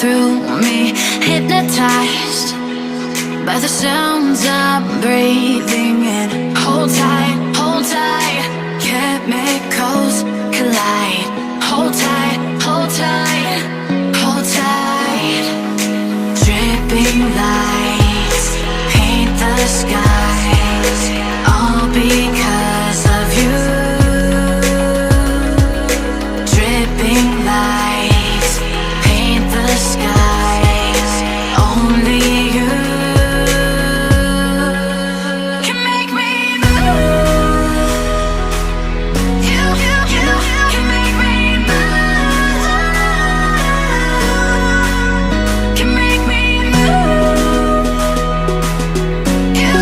through me, hypnotized by the sounds I'm breathing in. Hold tight, chemicals collide. Hold tight, hold tight, hold tight. Dripping lights paint the skies, all because of you. Dripping lights paint the skies, only you can make me move. You can make me move. Can make me move. You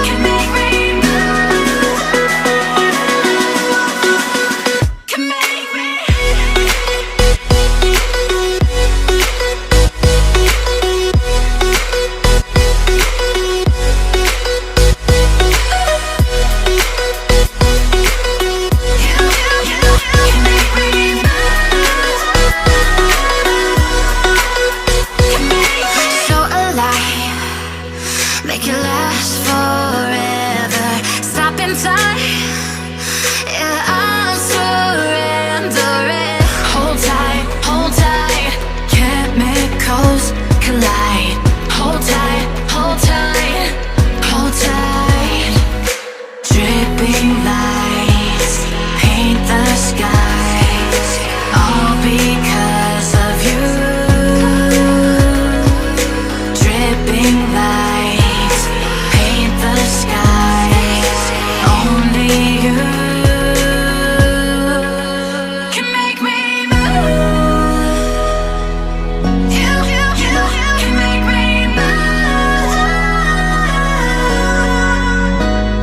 can make me move. Can make me. So alive, make it last forever. Stop in time, yeah, I'm surrendering. Hold tight, chemicals collide. Hold tight, hold tight, hold tight. Dripping lights paint the skies, all because of you. Dripping lights paint the skies, only you can make me move. You can make me move.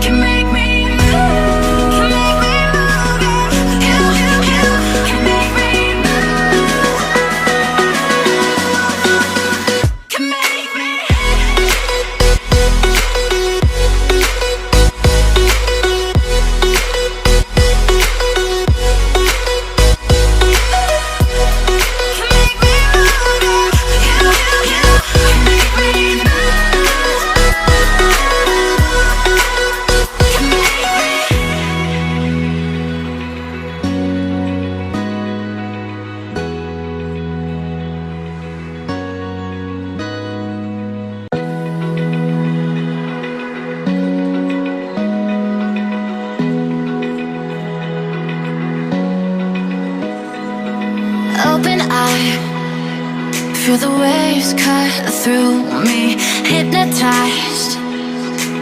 Can make me move. Can make me move. You can make me move. Can make me. Open eye, feel the waves cut through me, hypnotized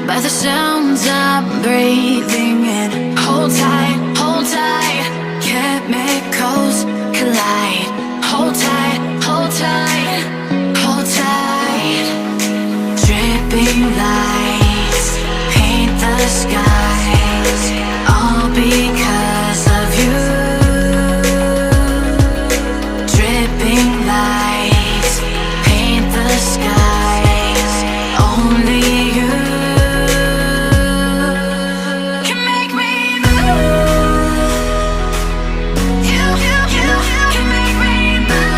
by the sounds I'm breathing in. Hold tight, chemicals collide. Hold tight, hold tight. Dripping lights paint the skies, all because of you. Dripping lights paint the skies, only you can make me move. You can make me move.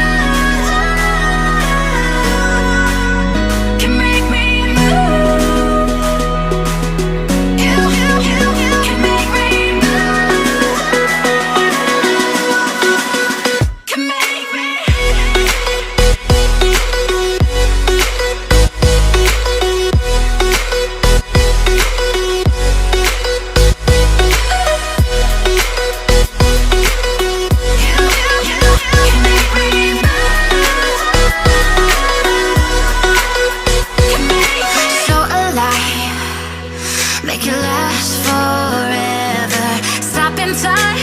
Can make me move. You can make me move. Can make me. So alive, make it last forever. Stop in time.